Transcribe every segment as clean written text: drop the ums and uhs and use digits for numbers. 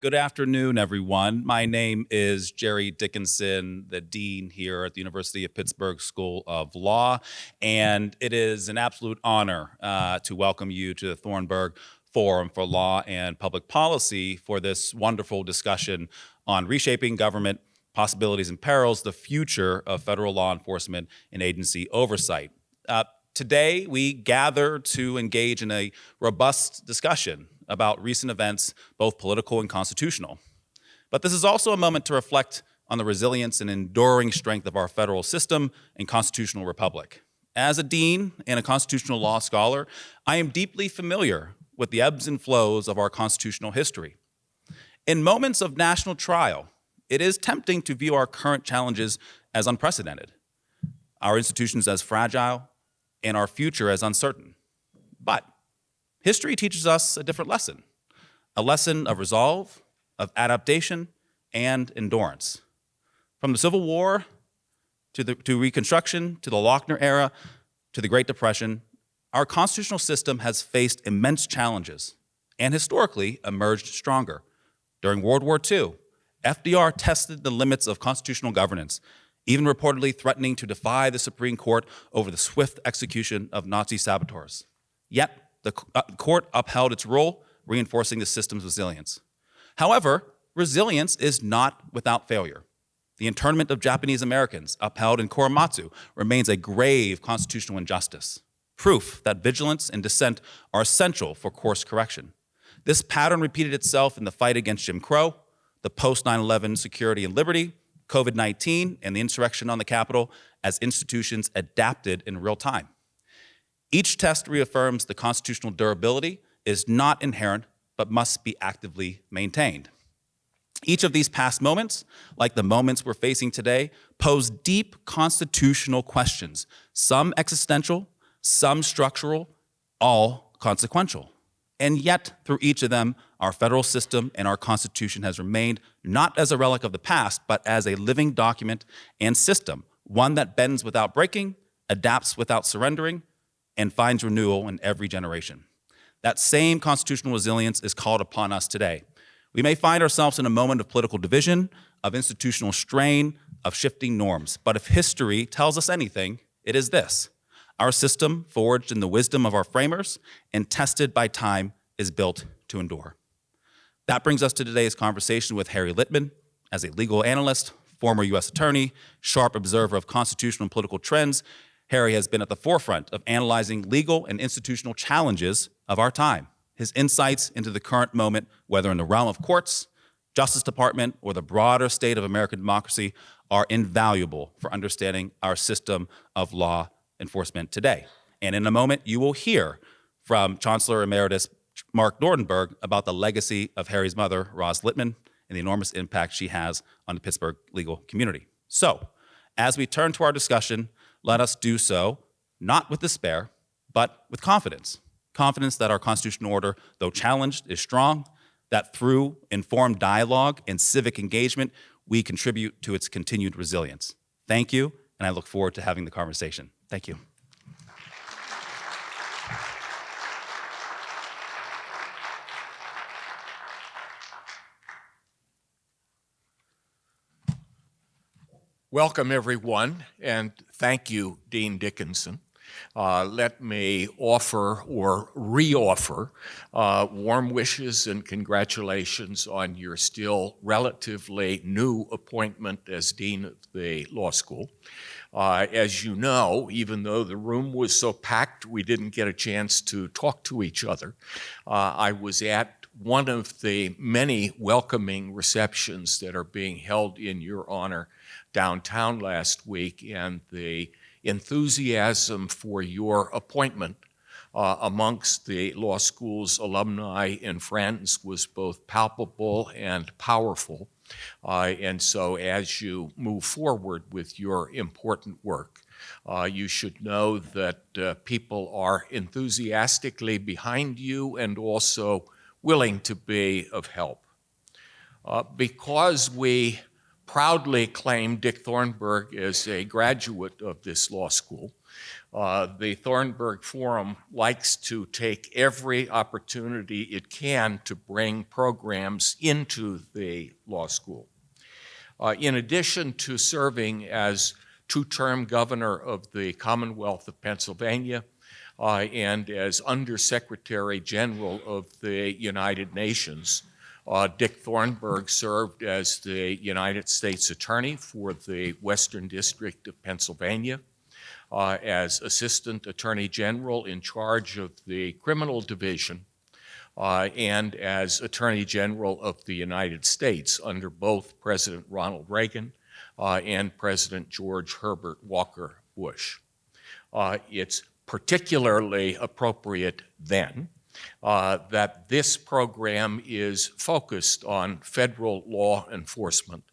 Good afternoon, everyone. My name is Jerry Dickinson, the dean here at the University of Pittsburgh School of Law, and it is an absolute honor to welcome you to the Thornburgh Forum for Law and Public Policy for this wonderful discussion on reshaping government, possibilities and perils, the future of federal law enforcement and agency oversight. Today, we gather to engage in a robust discussion about recent events, both political and constitutional. But this is also a moment to reflect on the resilience and enduring strength of our federal system and constitutional republic. As a dean and a constitutional law scholar, I am deeply familiar with the ebbs and flows of our constitutional history. In moments of national trial, it is tempting to view our current challenges as unprecedented, our institutions as fragile, and our future as uncertain. But history teaches us a different lesson, a lesson of resolve, of adaptation, and endurance. From the Civil War to Reconstruction, to the Lochner era, to the Great Depression, our constitutional system has faced immense challenges and historically emerged stronger. During World War II, FDR tested the limits of constitutional governance, even reportedly threatening to defy the Supreme Court over the swift execution of Nazi saboteurs. Yet, the court upheld its role, reinforcing the system's resilience. However, resilience is not without failure. The internment of Japanese Americans, upheld in Korematsu, remains a grave constitutional injustice, proof that vigilance and dissent are essential for course correction. This pattern repeated itself in the fight against Jim Crow, the post-9/11 security and liberty, COVID-19, and the insurrection on the Capitol as institutions adapted in real time. Each test reaffirms the constitutional durability is not inherent, but must be actively maintained. Each of these past moments, like the moments we're facing today, pose deep constitutional questions, some existential, some structural, all consequential. And yet, through each of them, our federal system and our Constitution has remained not as a relic of the past, but as a living document and system, one that bends without breaking, adapts without surrendering, and finds renewal in every generation. That same constitutional resilience is called upon us today. We may find ourselves in a moment of political division, of institutional strain, of shifting norms, but if history tells us anything, it is this: our system, forged in the wisdom of our framers and tested by time, is built to endure. That brings us to today's conversation with Harry Litman. As a legal analyst, former U.S. attorney, sharp observer of constitutional and political trends, Harry has been at the forefront of analyzing legal and institutional challenges of our time. His insights into the current moment, whether in the realm of courts, Justice Department, or the broader state of American democracy, are invaluable for understanding our system of law enforcement today. And in a moment, you will hear from Chancellor Emeritus Mark Nordenberg about the legacy of Harry's mother, Roz Litman, and the enormous impact she has on the Pittsburgh legal community. So, as we turn to our discussion, let us do so not with despair, but with confidence. Confidence that our constitutional order, though challenged, is strong, that through informed dialogue and civic engagement, we contribute to its continued resilience. Thank you, and I look forward to having the conversation. Thank you. Welcome, everyone, and thank you, Dean Dickinson. Let me offer or re-offer warm wishes and congratulations on your still relatively new appointment as Dean of the Law School. As you know, even though the room was so packed we didn't get a chance to talk to each other, I was at one of the many welcoming receptions that are being held in your honor downtown last week, and the enthusiasm for your appointment amongst the law school's alumni and friends was both palpable and powerful. And so as you move forward with your important work, you should know that people are enthusiastically behind you and also willing to be of help. Because we proudly claim Dick Thornburgh as a graduate of this law school. The Thornburgh Forum likes to take every opportunity it can to bring programs into the law school. In addition to serving as two-term governor of the Commonwealth of Pennsylvania and as Undersecretary General of the United Nations, Dick Thornburgh served as the United States Attorney for the Western District of Pennsylvania, as Assistant Attorney General in charge of the Criminal Division, and as Attorney General of the United States under both President Ronald Reagan and President George Herbert Walker Bush. It's particularly appropriate then that this program is focused on federal law enforcement,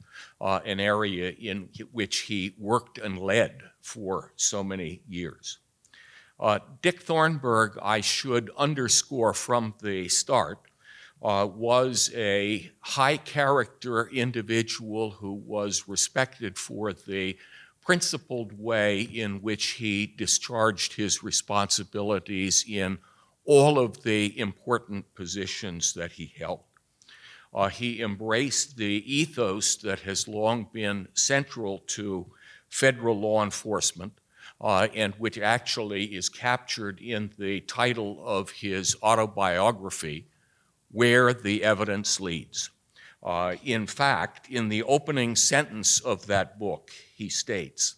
an area in which he worked and led for so many years. Dick Thornburgh, I should underscore from the start, was a high-character individual who was respected for the principled way in which he discharged his responsibilities in all of the important positions that he held. He embraced the ethos that has long been central to federal law enforcement, and which actually is captured in the title of his autobiography, Where the Evidence Leads. In fact, in the opening sentence of that book, he states,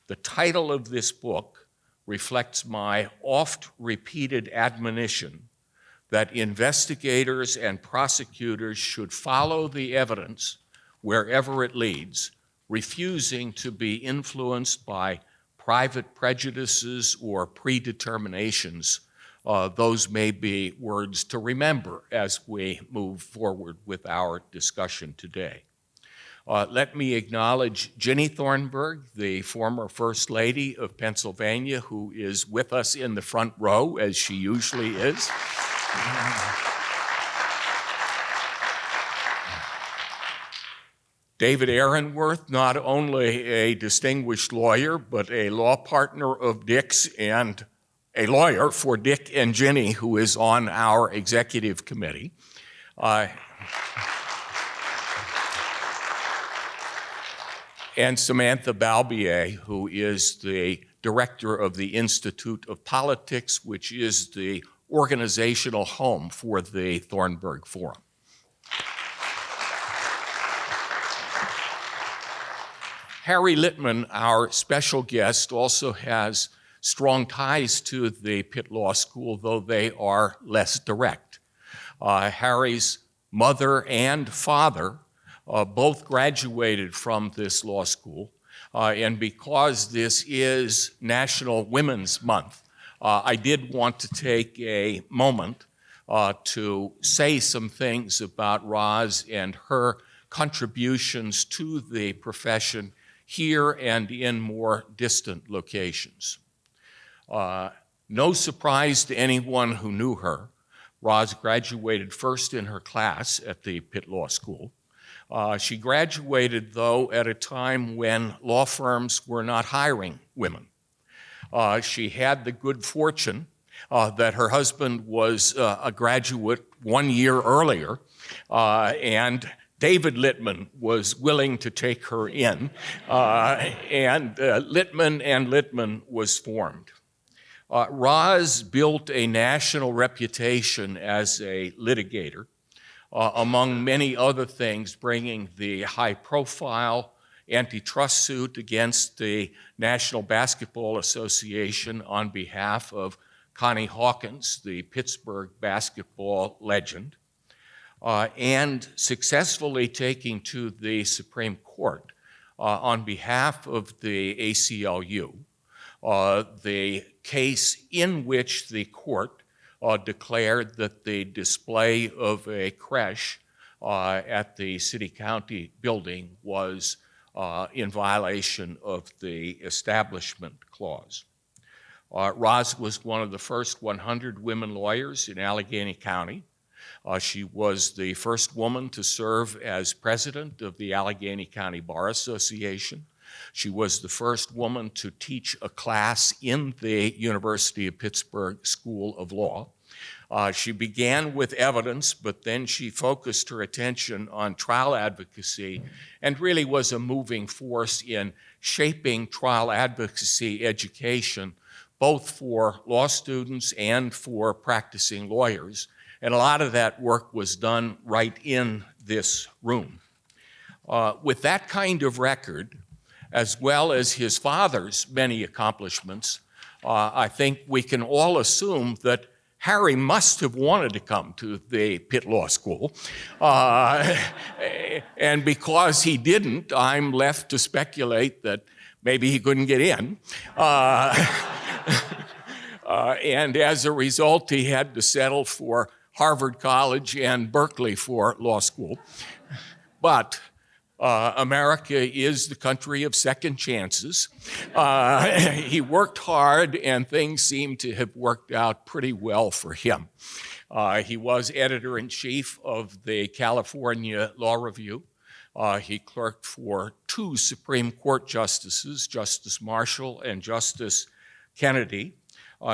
"The title of this book reflects my oft-repeated admonition that investigators and prosecutors should follow the evidence wherever it leads, refusing to be influenced by private prejudices or predeterminations." Those may be words to remember as we move forward with our discussion today. Let me acknowledge Ginny Thornburgh, the former First Lady of Pennsylvania, who is with us in the front row, as she usually is. David Aaronworth, not only a distinguished lawyer, but a law partner of Dick's and a lawyer for Dick and Ginny, who is on our executive committee. And Samantha Balbier, who is the director of the Institute of Politics, which is the organizational home for the Thornburgh Forum. Harry Litman, our special guest, also has strong ties to the Pitt Law School, though they are less direct. Harry's mother and father both graduated from this law school, and because this is National Women's Month, I did want to take a moment to say some things about Roz and her contributions to the profession here and in more distant locations. No surprise to anyone who knew her, Roz graduated first in her class at the Pitt Law School. She graduated, though, at a time when law firms were not hiring women. She had the good fortune that her husband was a graduate 1 year earlier, and David Litman was willing to take her in, and Litman was formed. Roz built a national reputation as a litigator, among many other things, bringing the high-profile antitrust suit against the National Basketball Association on behalf of Connie Hawkins, the Pittsburgh basketball legend, and successfully taking to the Supreme Court on behalf of the ACLU the case in which the court declared that the display of a creche at the city-county building was in violation of the Establishment Clause. Roz was one of the first 100 women lawyers in Allegheny County. She was the first woman to serve as president of the Allegheny County Bar Association. She was the first woman to teach a class in the University of Pittsburgh School of Law. She began with evidence, but then she focused her attention on trial advocacy and really was a moving force in shaping trial advocacy education, both for law students and for practicing lawyers. And a lot of that work was done right in this room. With that kind of record, as well as his father's many accomplishments, I think we can all assume that Harry must have wanted to come to the Pitt Law School. And because he didn't, I'm left to speculate that maybe he couldn't get in. And as a result, he had to settle for Harvard College and Berkeley for law school. But America is the country of second chances. He worked hard, and things seem to have worked out pretty well for him. He was editor-in-chief of the California Law Review. He clerked for 2 Supreme Court justices, Justice Marshall and Justice Kennedy.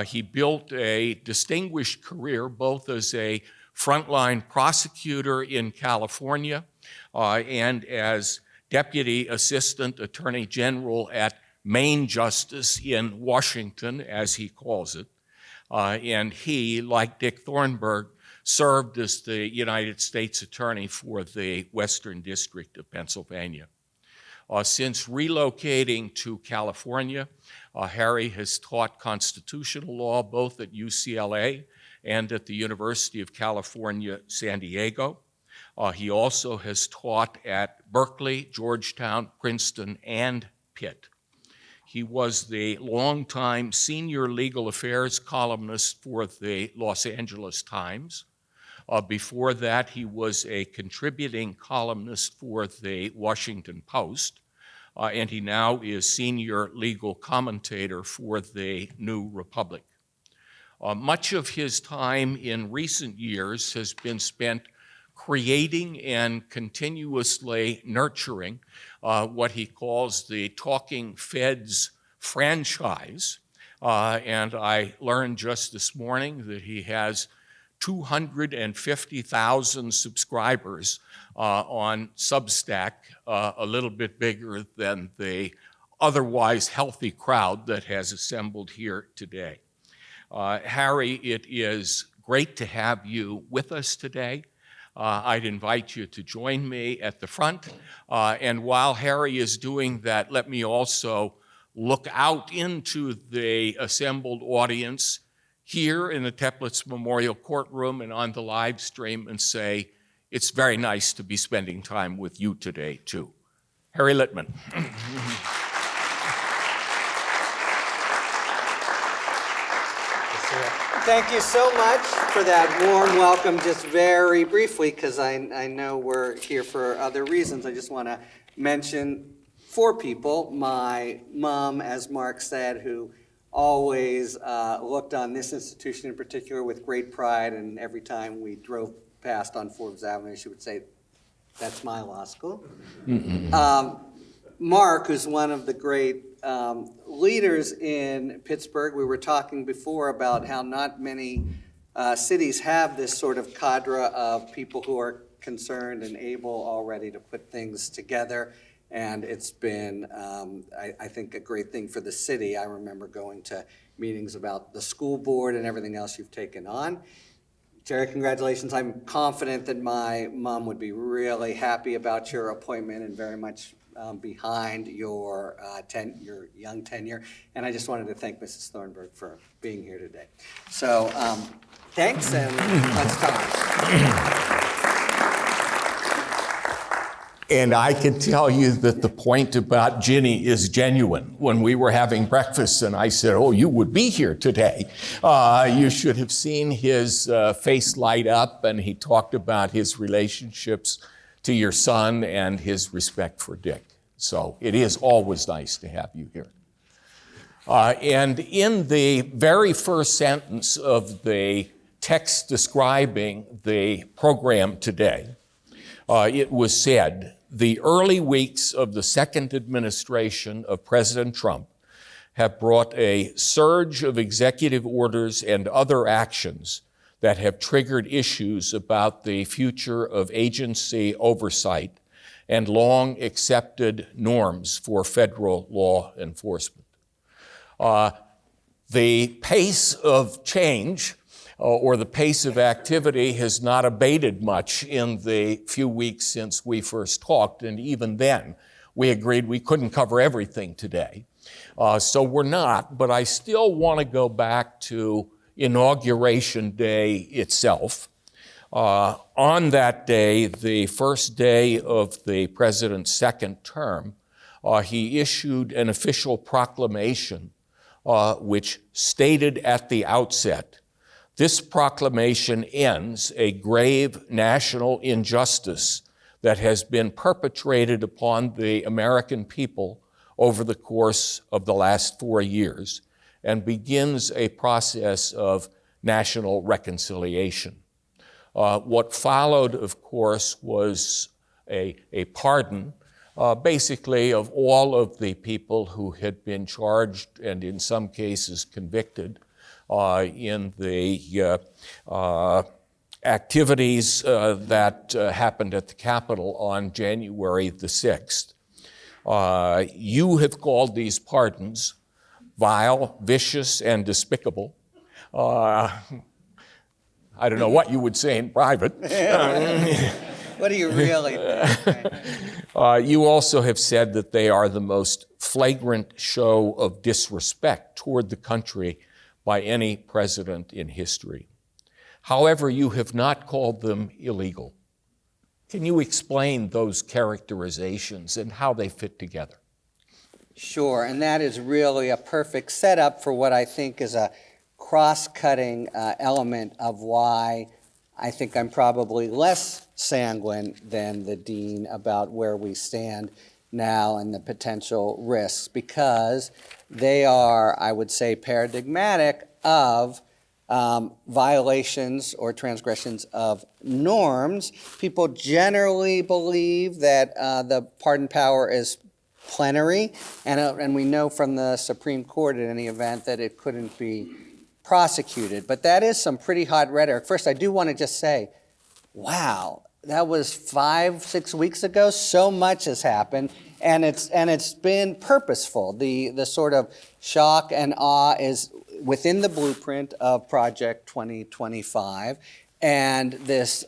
He built a distinguished career both as a frontline prosecutor in California and as Deputy Assistant Attorney General at Main Justice in Washington, as he calls it. And he, like Dick Thornburgh, served as the United States Attorney for the Western District of Pennsylvania. Since relocating to California, Harry has taught constitutional law both at UCLA and at the University of California, San Diego. He also has taught at Berkeley, Georgetown, Princeton, and Pitt. He was the longtime senior legal affairs columnist for the Los Angeles Times. Before that, he was a contributing columnist for the Washington Post, and he now is senior legal commentator for the New Republic. Much of his time in recent years has been spent creating and continuously nurturing what he calls the Talking Feds franchise. And I learned just this morning that he has 250,000 subscribers on Substack, a little bit bigger than the otherwise healthy crowd that has assembled here today. Harry, it is great to have you with us today. I'd invite you to join me at the front. And while Harry is doing that, let me also look out into the assembled audience here in the Teplitz Memorial Courtroom and on the live stream and say, it's very nice to be spending time with you today, too. Harry Litman. Thank you so much for that warm welcome. Just very briefly, because I know we're here for other reasons, I just want to mention 4 people. My mom, as Mark said, who always looked on this institution in particular with great pride, and every time we drove past on Forbes Avenue, she would say, "That's my law school." Mark, who's one of the great leaders in Pittsburgh. We were talking before about how not many cities have this sort of cadre of people who are concerned and able already to put things together. And it's been, I think, a great thing for the city. I remember going to meetings about the school board and everything else you've taken on. Jerry, congratulations. I'm confident that my mom would be really happy about your appointment and very much behind your young tenure. And I just wanted to thank Mrs. Thornburgh for being here today. So thanks, and let's talk. And I can tell you that the point about Ginny is genuine. When we were having breakfast and I said, "Oh, you would be here today," you should have seen his face light up, and he talked about his relationships to your son and his respect for Dick. So it is always nice to have you here. And in the very first sentence of the text describing the program today, it was said, the early weeks of the second administration of President Trump have brought a surge of executive orders and other actions that have triggered issues about the future of agency oversight and long accepted norms for federal law enforcement. The pace of change or the pace of activity has not abated much in the few weeks since we first talked, and even then we agreed we couldn't cover everything today. So we're not, but I still want to go back to Inauguration Day itself. On that day, the first day of the president's second term, he issued an official proclamation which stated at the outset, this proclamation ends a grave national injustice that has been perpetrated upon the American people over the course of the last 4 years and begins a process of national reconciliation. What followed, of course, was a pardon, basically of all of the people who had been charged and in some cases convicted in the activities that happened at the Capitol on January the 6th. You have called these pardons vile, vicious, and despicable. I don't know what you would say in private. What do you really think? You also have said that they are the most flagrant show of disrespect toward the country by any president in history. However, you have not called them illegal. Can you explain those characterizations and how they fit together? Sure, and that is really a perfect setup for what I think is a cross-cutting element of why I think I'm probably less sanguine than the dean about where we stand now and the potential risks, because they are, I would say, paradigmatic of violations or transgressions of norms. People generally believe that the pardon power is plenary, and we know from the Supreme Court in any event that it couldn't be prosecuted. But that is some pretty hot rhetoric. First, I do want to just say, wow, that was 5-6 weeks ago. So much has happened, and it's been purposeful. The sort of shock and awe is within the blueprint of Project 2025, and this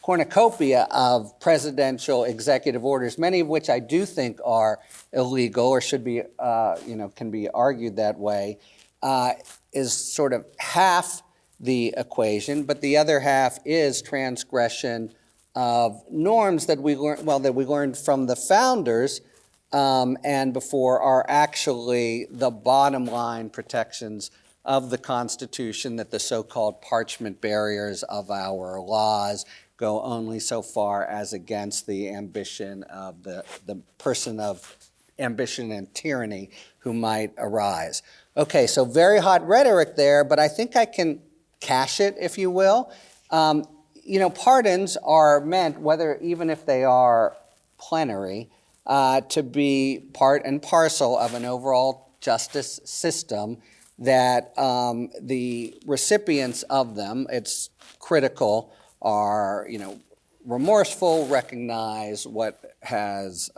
cornucopia of presidential executive orders, many of which I do think are illegal or should be, can be argued that way, is sort of half the equation, but the other half is transgression of norms that we learned from the founders and before are actually the bottom line protections of the Constitution, that the so-called parchment barriers of our laws go only so far as against the ambition of the person of ambition and tyranny who might arise. Okay, so very hot rhetoric there, but I think I can cash it, if you will. Pardons are meant, even if they are plenary, to be part and parcel of an overall justice system that the recipients of them, it's critical, are remorseful, recognize what has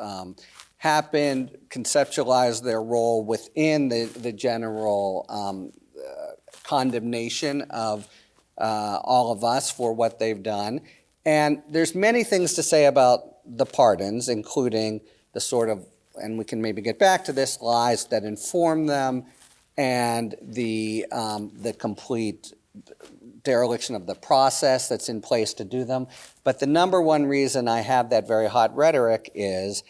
happened, conceptualize their role within the general condemnation of all of us for what they've done. And there's many things to say about the pardons, including the sort of, and we can maybe get back to this, lies that inform them, and the complete dereliction of the process that's in place to do them. But the number one reason I have that very hot rhetoric is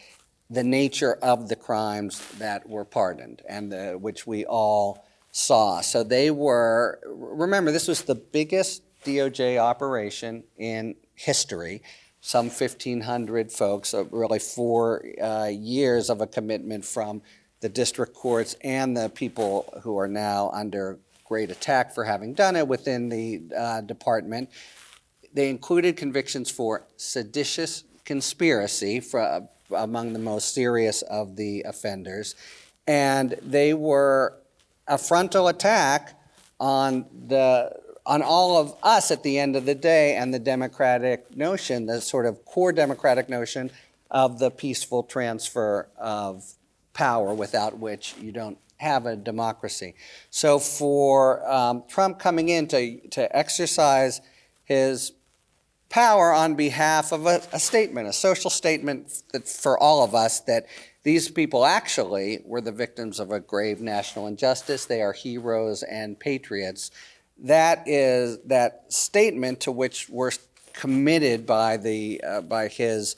the nature of the crimes that were pardoned and which we all saw. So they were, remember, this was the biggest DOJ operation in history. Some 1,500 folks, really 4 years of a commitment from the district courts and the people who are now under great attack for having done it within the department. They included convictions for seditious conspiracy among the most serious of the offenders, and they were a frontal attack on all of us at the end of the day, and the democratic notion, the sort of core democratic notion of the peaceful transfer of power, without which you don't have a democracy. So for Trump coming in to exercise his power on behalf of a statement, a social statement that for all of us, that these people actually were the victims of a grave national injustice. They are heroes and patriots. That statement, to which we're committed by his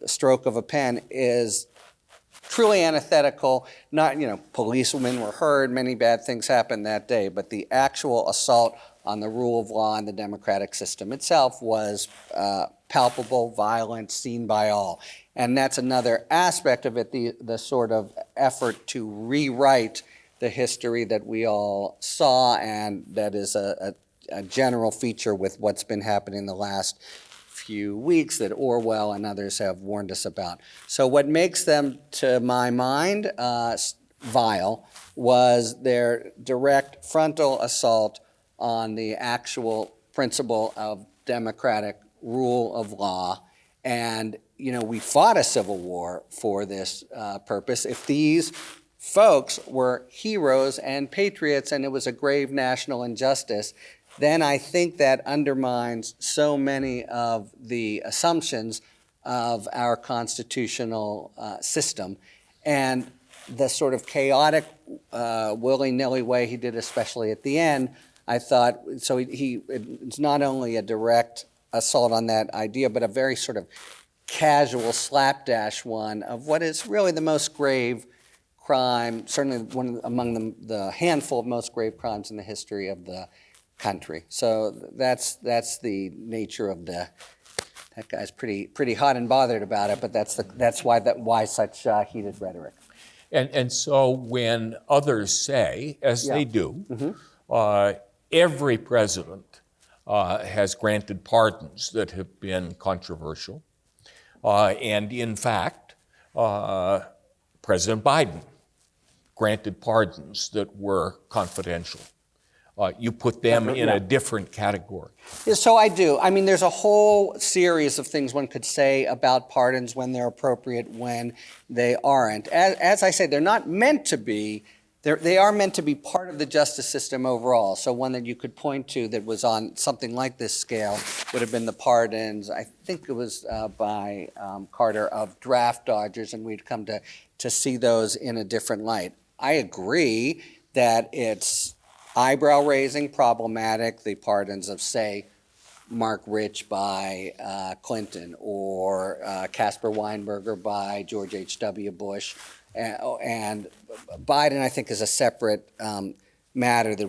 stroke of a pen, is truly antithetical. Not, policemen were hurt, many bad things happened that day, but the actual assault on the rule of law and the democratic system itself was palpable, violent, seen by all. And that's another aspect of it, the sort of effort to rewrite the history that we all saw, and that is a general feature with what's been happening the last few weeks that Orwell and others have warned us about. So what makes them, to my mind, vile was their direct frontal assault on the actual principle of democratic rule of law. And, we fought a civil war for this purpose. If these folks were heroes and patriots and it was a grave national injustice, then I think that undermines so many of the assumptions of our constitutional system. And the sort of chaotic, willy-nilly way he did, especially at the end, I thought, so it's not only a direct assault on that idea, but a very sort of casual slapdash one of what is really the most grave crime, certainly among the handful of most grave crimes in the history of the country. So that's the nature of that guy's pretty hot and bothered about it, but that's why such heated rhetoric. And so when others say, as they do, every president has granted pardons that have been controversial. And in fact, President Biden granted pardons that were confidential. You put them in a different category. Yeah, so I do. I mean, there's a whole series of things one could say about pardons, when they're appropriate, when they aren't. As I say, they're not meant to be. They are meant to be part of the justice system overall. So one that you could point to that was on something like this scale would have been the pardons, I think it was by Carter, of draft dodgers, and we'd come to see those in a different light. I agree that it's eyebrow-raising, problematic, the pardons of, say, Mark Rich by Clinton, or Caspar Weinberger by George H.W. Bush. And Biden, I think, is a separate matter that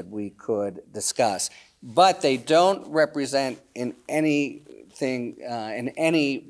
we could discuss. But they don't represent in anything, in any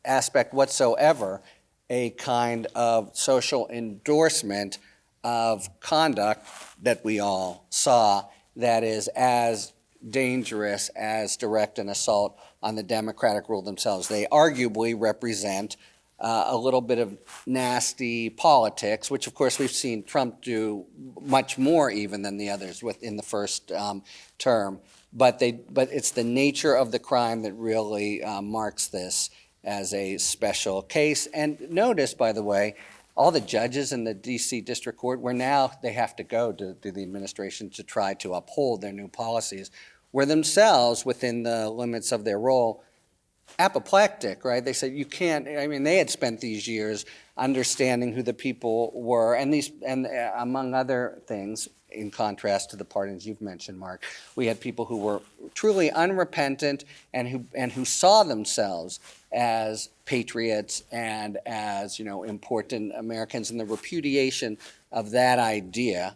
aspect whatsoever, a kind of social endorsement of conduct that we all saw that is as dangerous as direct an assault on the democratic rule themselves. They arguably represent a little bit of nasty politics, which of course we've seen Trump do much more even than the others within the first term. But it's the nature of the crime that really marks this as a special case. And notice, by the way, all the judges in the D.C. District Court, where now they have to go to the administration to try to uphold their new policies, were themselves, within the limits of their role, apoplectic, right? They said you can't. I mean, they had spent these years understanding who the people were, and among other things, in contrast to the pardons you've mentioned, Mark, we had people who were truly unrepentant and who saw themselves as patriots and as important Americans, and the repudiation of that idea,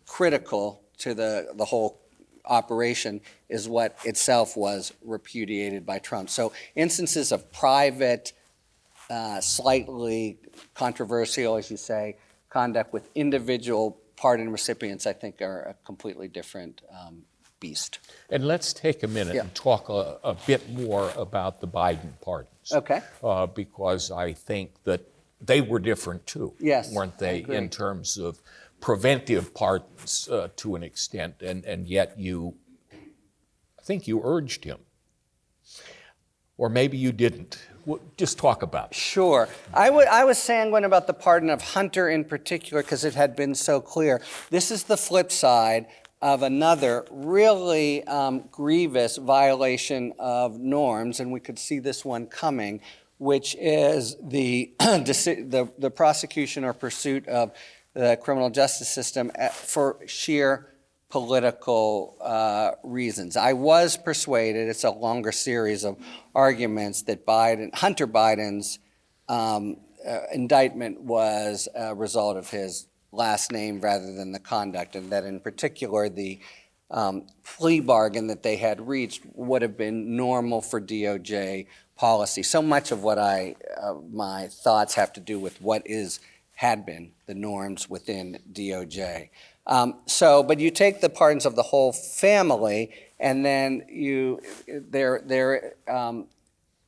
critical to the whole operation, is what itself was repudiated by Trump. So instances of private, slightly controversial, as you say, conduct with individual pardon recipients, I think, are a completely different beast. And let's take a minute Yeah. and talk a bit more about the Biden pardons. Okay. Because I think that they were different too. Yes, weren't I they, agree. in terms of preventive pardons to an extent, and yet I think you urged him. Or maybe you didn't. Just talk about it. Sure. I was sanguine about the pardon of Hunter in particular because it had been so clear. This is the flip side of another really grievous violation of norms, and we could see this one coming, which is the prosecution or pursuit of the criminal justice system for sheer political reasons. I was persuaded, it's a longer series of arguments, that Hunter Biden's indictment was a result of his last name rather than the conduct, and that in particular the plea bargain that they had reached would have been normal for DOJ policy. So much of what my thoughts have to do with what had been the norms within DOJ. But you take the pardons of the whole family, and then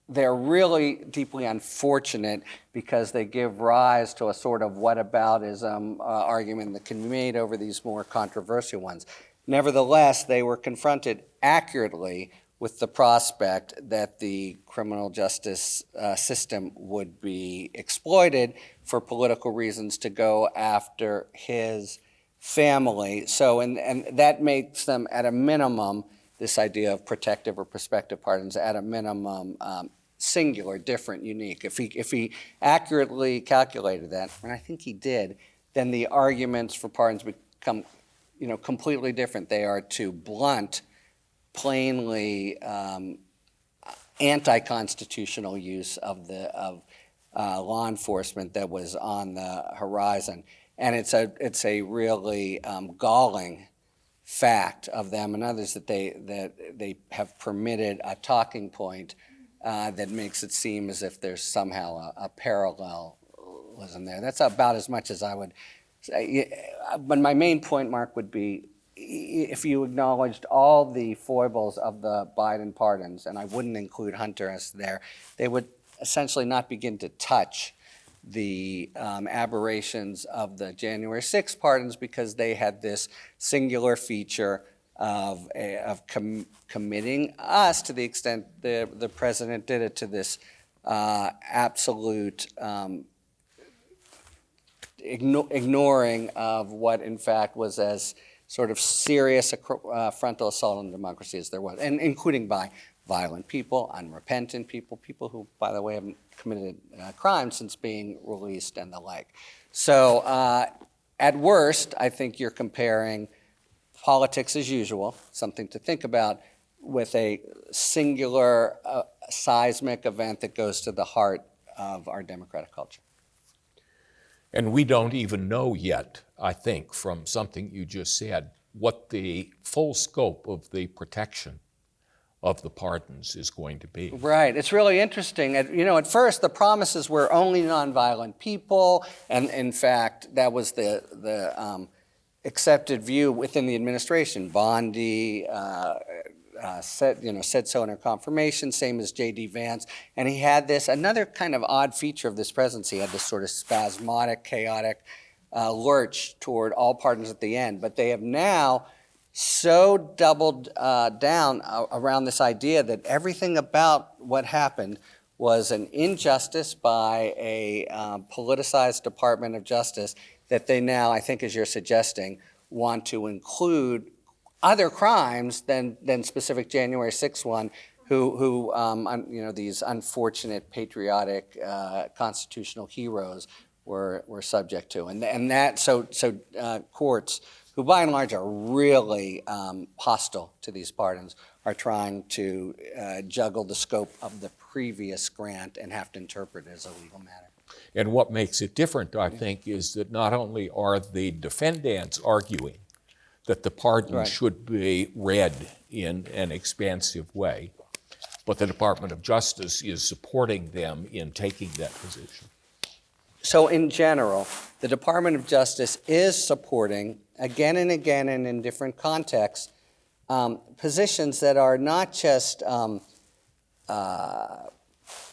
they're really deeply unfortunate because they give rise to a sort of whataboutism argument that can be made over these more controversial ones. Nevertheless, they were confronted accurately with the prospect that the criminal justice system would be exploited for political reasons to go after his family. So, and that makes them, at a minimum, this idea of protective or prospective pardons, at a minimum, singular, different, unique. If he accurately calculated that, and I think he did, then the arguments for pardons become, completely different. They are to blunt, plainly anti-constitutional use of law enforcement that was on the horizon. And it's a really galling fact of them and others that they have permitted a talking point that makes it seem as if there's somehow a parallelism there. That's about as much as I would say. But my main point, Mark, would be if you acknowledged all the foibles of the Biden pardons, and I wouldn't include Hunter as there, they would essentially not begin to touch the aberrations of the January 6th pardons because they had this singular feature of committing us, to the extent the president did it, to this absolute ignoring of what in fact was as sort of serious a frontal assault on democracy as there was, and including by violent people, unrepentant people, people who, by the way, haven't committed crimes since being released and the like. So at worst, I think you're comparing politics as usual, something to think about, with a singular seismic event that goes to the heart of our democratic culture. And we don't even know yet, I think, from something you just said, what the full scope of the protection of the pardons is going to be. Right. It's really interesting. At first, the promises were only nonviolent people, and in fact, that was the accepted view within the administration. Bondi said so in her confirmation, same as J.D. Vance. And he had another kind of odd feature of this presidency, he had this sort of spasmodic, chaotic lurch toward all pardons at the end. But they have now so doubled down around this idea that everything about what happened was an injustice by a politicized Department of Justice that they now, I think as you're suggesting, want to include other crimes than specific January 6th one, who these unfortunate patriotic constitutional heroes were subject to, and that so courts, who by and large are really hostile to these pardons, are trying to juggle the scope of the previous grant and have to interpret it as a legal matter. And what makes it different, I think, is that not only are the defendants arguing that the pardon should be read in an expansive way, but the Department of Justice is supporting them in taking that position. So in general, the Department of Justice is supporting, again and again and in different contexts, positions that are not just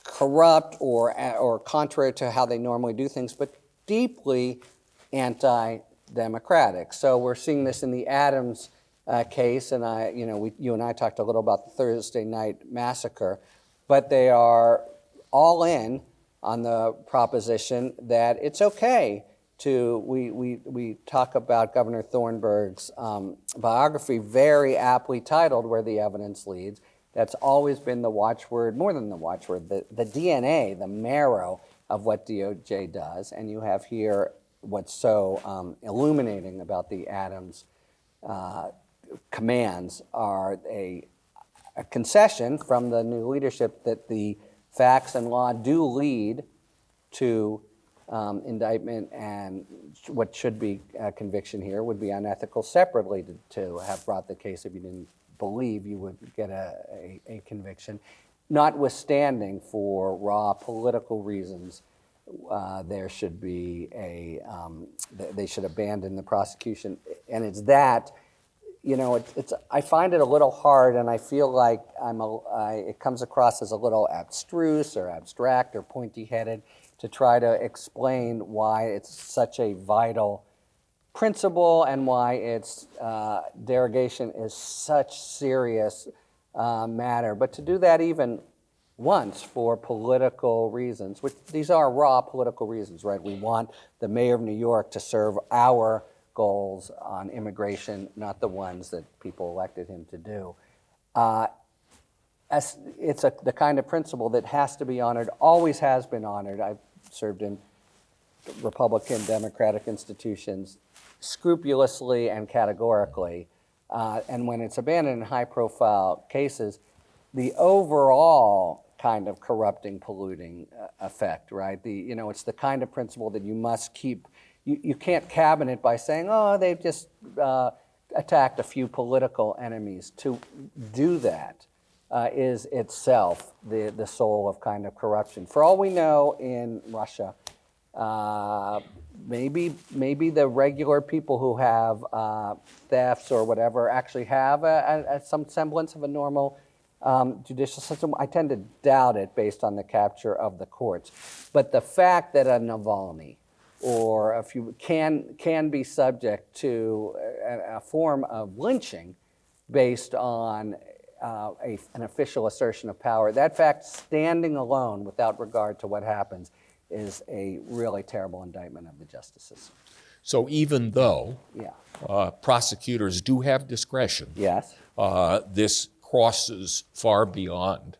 corrupt or contrary to how they normally do things, but deeply anti-democratic. So we're seeing this in the Adams case, and you and I talked a little about the Thursday night massacre, but they are all in on the proposition that it's okay to, we talk about Governor Thornburgh's biography, very aptly titled Where the Evidence Leads. That's always been the watchword, more than the watchword, the DNA, the marrow of what DOJ does. And you have here what's so illuminating about the Adams commands are a concession from the new leadership that the facts and law do lead to indictment, and what should be a conviction here would be unethical separately to have brought the case if you didn't believe you would get a conviction. Notwithstanding, for raw political reasons, there should be they should abandon the prosecution. And it's that, I find it a little hard, and I feel like it comes across as a little abstruse or abstract or pointy-headed to try to explain why it's such a vital principle and why its derogation is such serious matter. But to do that even once for political reasons, which these are raw political reasons, right? We want the mayor of New York to serve our goals on immigration, not the ones that people elected him to do. It's the kind of principle that has to be honored, always has been honored. I've served in Republican, Democratic institutions scrupulously and categorically. And when it's abandoned in high-profile cases, the overall kind of corrupting, polluting effect, right? It's the kind of principle that you must keep. You can't cabin it by saying, oh, they've just attacked a few political enemies. To do that is itself the soul of kind of corruption. For all we know, in Russia, maybe the regular people who have thefts or whatever actually have some semblance of a normal judicial system. I tend to doubt it based on the capture of the courts. But the fact that a Navalny or a few can be subject to a form of lynching based on an official assertion of power, that fact standing alone without regard to what happens is a really terrible indictment of the justice system. So even though prosecutors do have discretion, yes, this crosses far beyond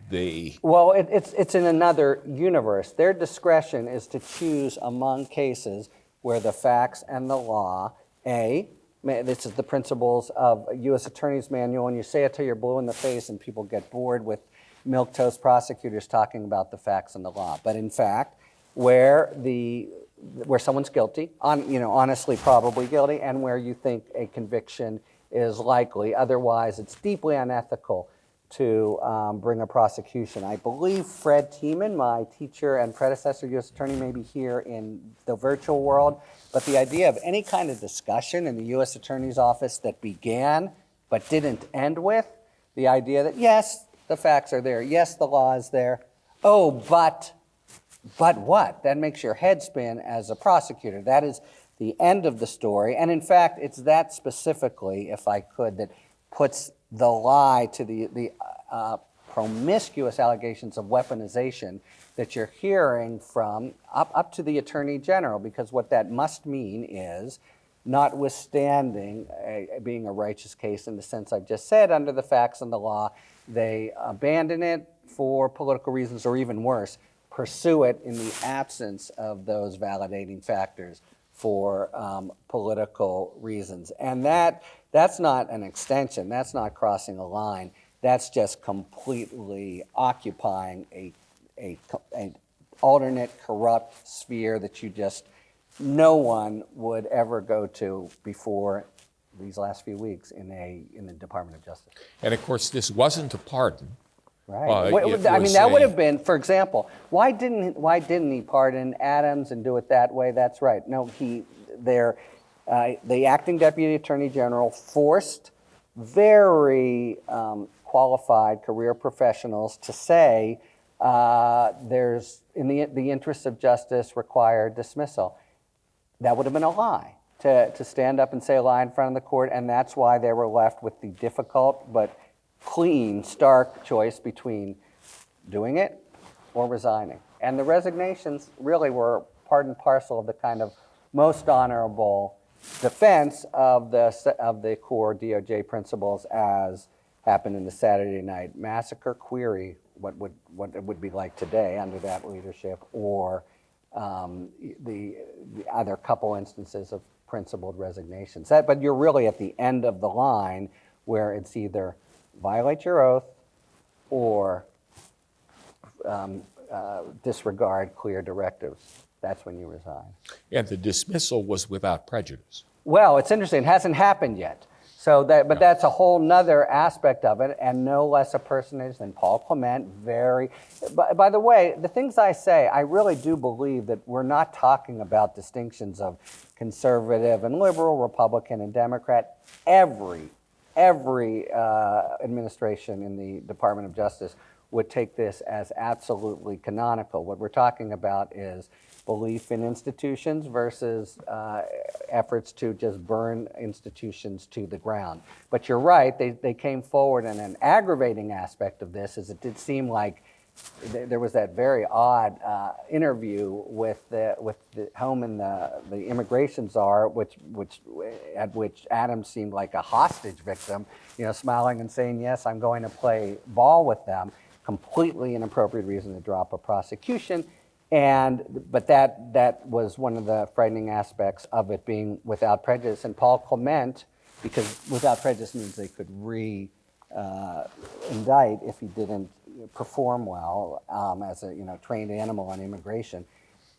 the... Well, it's in another universe. Their discretion is to choose among cases where the facts and the law, this is the principles of a U.S. Attorney's Manual, and you say it till you're blue in the face and people get bored with milquetoast prosecutors talking about the facts and the law. But in fact, where someone's guilty, honestly probably guilty, and where you think a conviction is likely, otherwise it's deeply unethical to bring a prosecution. I believe Fred Tiemann, my teacher and predecessor U.S. attorney, may be here in the virtual world, but the idea of any kind of discussion in the U.S. Attorney's Office that began but didn't end with the idea that, yes, the facts are there, yes, the law is there, oh, but what? That makes your head spin as a prosecutor. That is the end of the story, and in fact, it's that specifically, if I could, that puts the lie to the promiscuous allegations of weaponization that you're hearing from up to the Attorney General, because what that must mean is, notwithstanding being a righteous case in the sense I've just said, under the facts and the law, they abandon it for political reasons, or even worse, pursue it in the absence of those validating factors for political reasons. And that's not an extension, that's not crossing a line, that's just completely occupying an alternate corrupt sphere that no one would ever go to before these last few weeks in the Department of Justice. And of course, this wasn't a pardon. Right. It I mean, was that would a- have been, for example, why didn't he pardon Adams and do it that way? That's right. No, the acting deputy attorney general forced very qualified career professionals to say there's in the interests of justice require dismissal. That would have been a lie to stand up and say a lie in front of the court, and that's why they were left with the difficult but clean, stark choice between doing it or resigning. And the resignations really were part and parcel of the kind of most honorable defense of the core DOJ principles as happened in the Saturday Night Massacre. Query what it would be like today under that leadership, or the other couple instances of principled resignations. But you're really at the end of the line where it's either violate your oath or disregard clear directives. That's when you resign. And the dismissal was without prejudice. Well, it's interesting. It hasn't happened yet. But that's a whole nother aspect of it, and no less a personage than Paul Clement. By the way, the things I say, I really do believe that we're not talking about distinctions of conservative and liberal, Republican and Democrat. Every administration in the Department of Justice would take this as absolutely canonical. What we're talking about is belief in institutions versus efforts to just burn institutions to the ground. But you're right, they came forward, and an aggravating aspect of this is it did seem like there was that very odd interview with the home and the immigration czar, at which Adams seemed like a hostage victim, smiling and saying, yes, I'm going to play ball with them. Completely inappropriate reason to drop a prosecution. But that was one of the frightening aspects of it being without prejudice. And Paul Clement, because without prejudice means they could indict if he didn't perform well as a trained animal on immigration.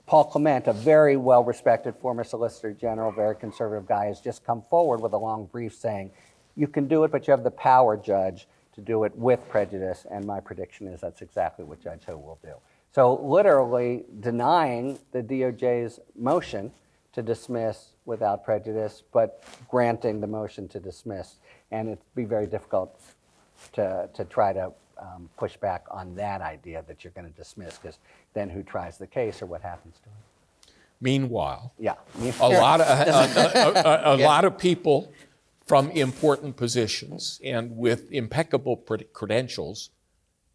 Paul Clement, a very well-respected former Solicitor General, very conservative guy, has just come forward with a long brief saying, you can do it, but you have the power, Judge, to do it with prejudice. And my prediction is that's exactly what Judge Ho will do. So literally denying the DOJ's motion to dismiss without prejudice, but granting the motion to dismiss. And it'd be very difficult to try to push back on that idea that you're going to dismiss, because then who tries the case or what happens to it? Meanwhile, Yeah. a lot of people from important positions and with impeccable credentials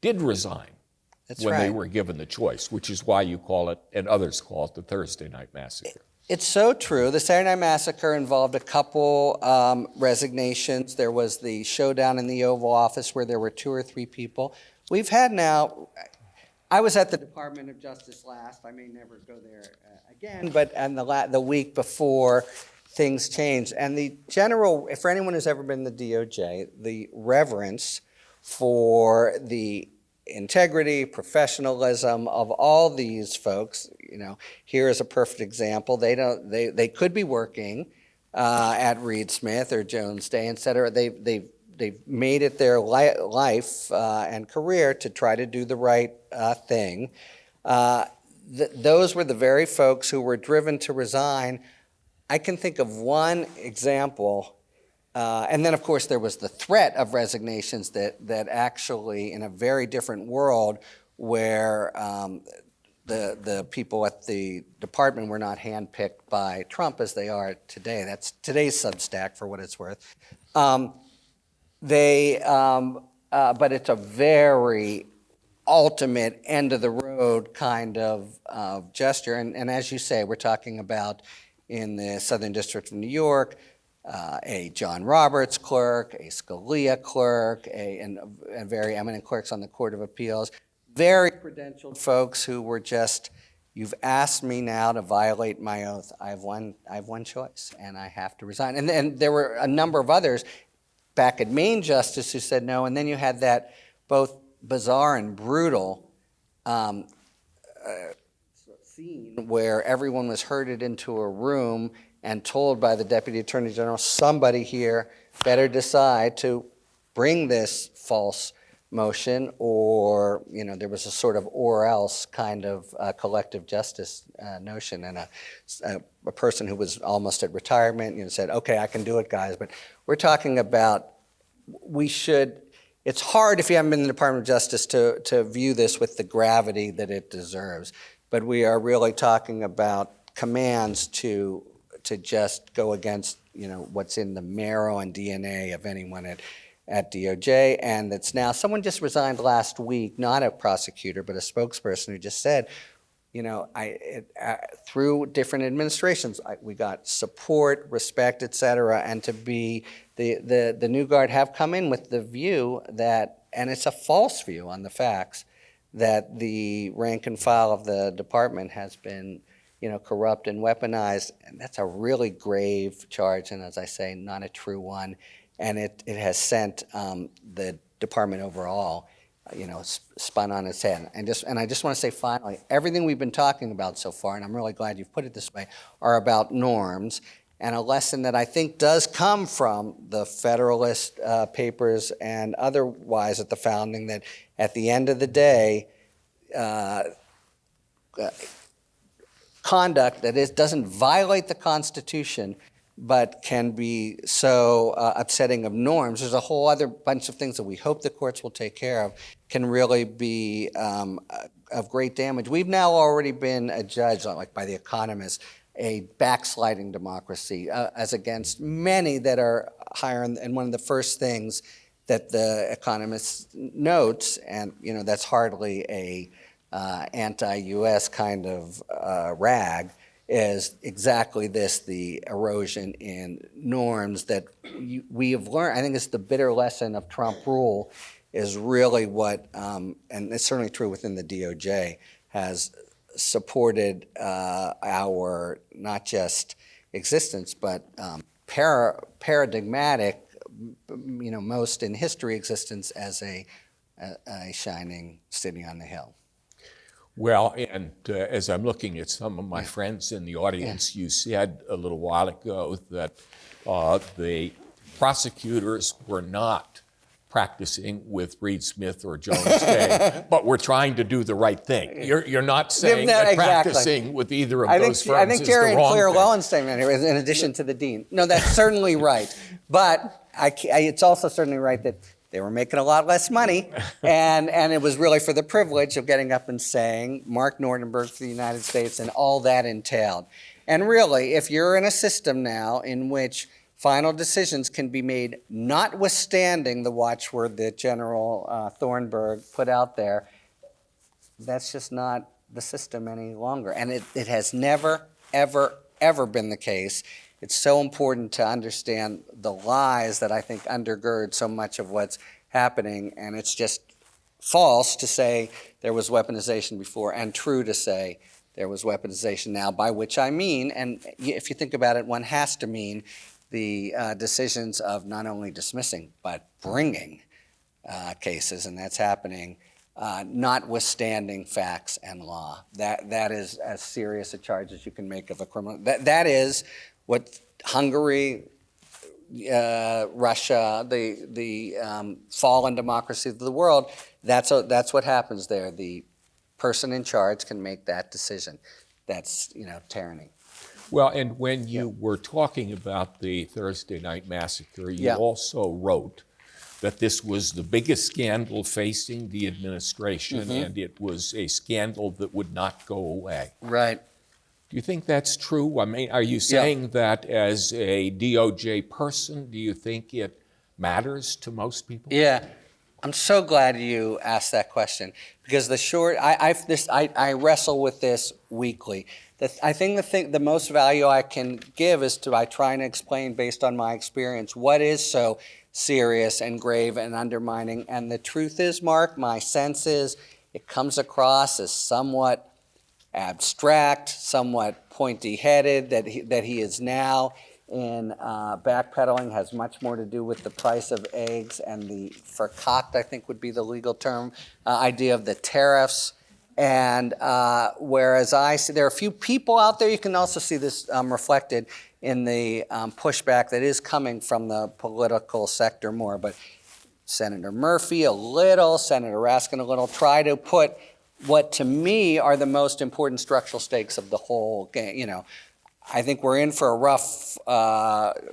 did resign when they were given the choice, which is why you call it, and others call it, the Thursday Night Massacre. It's so true. The Saturday Night Massacre involved a couple resignations. There was the showdown in the Oval Office where there were 2 or 3 people. We've had now, I was at the Department of Justice last. I may never go there again, but the week before, things changed. And the general, for anyone who's ever been in the DOJ, the reverence for the integrity, professionalism of all these folks, here is a perfect example. They could be working at Reed Smith or Jones Day, et cetera. They've made it their life and career to try to do the right thing. Those were the very folks who were driven to resign. I can think of one example. And then, of course, there was the threat of resignations that actually, in a very different world where the people at the department were not handpicked by Trump as they are today. That's today's Substack, for what it's worth. But it's a very ultimate, end-of-the-road kind of gesture. And as you say, we're talking about in the Southern District of New York, a John Roberts clerk, a Scalia clerk, and very eminent clerks on the Court of Appeals, very credentialed folks who were just, you've asked me now to violate my oath. I have one choice, and I have to resign. And there were a number of others back at Main Justice who said no, and then you had that both bizarre and brutal scene where everyone was herded into a room and told by the Deputy Attorney General, somebody here better decide to bring this false motion, or, there was a sort of or else kind of collective justice notion, and a person who was almost at retirement, said, okay, I can do it, guys. But we're talking about, it's hard if you haven't been in the Department of Justice to view this with the gravity that it deserves. But we are really talking about commands to just go against, what's in the marrow and DNA of anyone at DOJ. And it's now, someone just resigned last week, not a prosecutor, but a spokesperson who just said, through different administrations, we got support, respect, et cetera, and to be, the new guard have come in with the view that, and it's a false view on the facts, that the rank and file of the department has been, corrupt and weaponized. And that's a really grave charge, and as I say, not a true one. And it has sent the department overall, spun on its head. And I just want to say finally, everything we've been talking about so far, and I'm really glad you've put it this way, are about norms. And a lesson that I think does come from the Federalist Papers and otherwise at the founding, that at the end of the day, conduct that doesn't violate the Constitution but can be so upsetting of norms, there's a whole other bunch of things that we hope the courts will take care of, can really be of great damage. We've now already been adjudged, like by The Economist, a backsliding democracy, as against many that are higher. And one of the first things that The Economist notes, and that's hardly a anti-U.S. kind of rag, is exactly this, the erosion in norms that we have learned. I think it's the bitter lesson of Trump rule is really what, and it's certainly true within the DOJ, has supported our not just existence, but paradigmatic, most in history existence as a shining city on the hill. Well, and as I'm looking at some of my friends in the audience, you said a little while ago that the prosecutors were not practicing with Reed Smith or Jones Day, but we're trying to do the right thing. You're not saying that practicing with either of those firms I think is Jerry the wrong and Claire thing. Lowenstein, in addition to the dean. No, that's certainly right. But it's also certainly right that they were making a lot less money, and it was really for the privilege of getting up and saying, Mark Nordenberg for the United States, and all that entailed. And really, if you're in a system now in which final decisions can be made notwithstanding the watchword that General Thornburgh put out there, that's just not the system any longer. And it has never, ever, ever been the case. It's so important to understand the lies that I think undergird so much of what's happening, and it's just false to say there was weaponization before and true to say there was weaponization now, by which I mean, and if you think about it, one has to mean the decisions of not only dismissing but bringing cases, and that's happening notwithstanding facts and law. That is as serious a charge as you can make of a criminal. That is what Hungary, Russia, the fallen democracies of the world, that's what happens there. The person in charge can make that decision. That's, tyranny. Well, and when you were talking about the Thursday night massacre, you also wrote that this was the biggest scandal facing the administration, and it was a scandal that would not go away. Right. Do you think that's true? I mean, are you saying that as a DOJ person, do you think it matters to most people? Yeah. I'm so glad you asked that question, because I wrestle with this weekly. I think the most value I can give is by trying to explain, based on my experience, what is so serious and grave and undermining. And the truth is, Mark, my sense is it comes across as somewhat abstract, somewhat pointy-headed, that he is now in backpedaling, has much more to do with the price of eggs and the verkauft, I think would be the legal term, idea of the tariffs. And whereas I see there are a few people out there, you can also see this reflected in the pushback that is coming from the political sector more. But Senator Murphy a little, Senator Raskin a little, try to put what to me are the most important structural stakes of the whole game. You know, I think we're in for a rough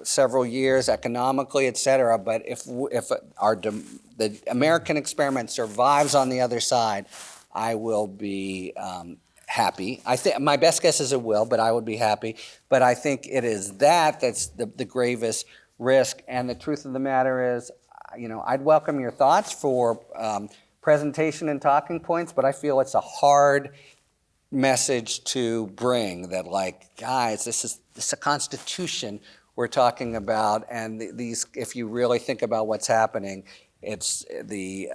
several years economically, et cetera, but if the American experiment survives on the other side, I will be happy. I think my best guess is it will, but I would be happy. But I think it is that's the gravest risk. And the truth of the matter is, you know, I'd welcome your thoughts for presentation and talking points, but I feel it's a hard message to bring that, like, guys, this is a constitution we're talking about, and these, if you really think about what's happening, it's the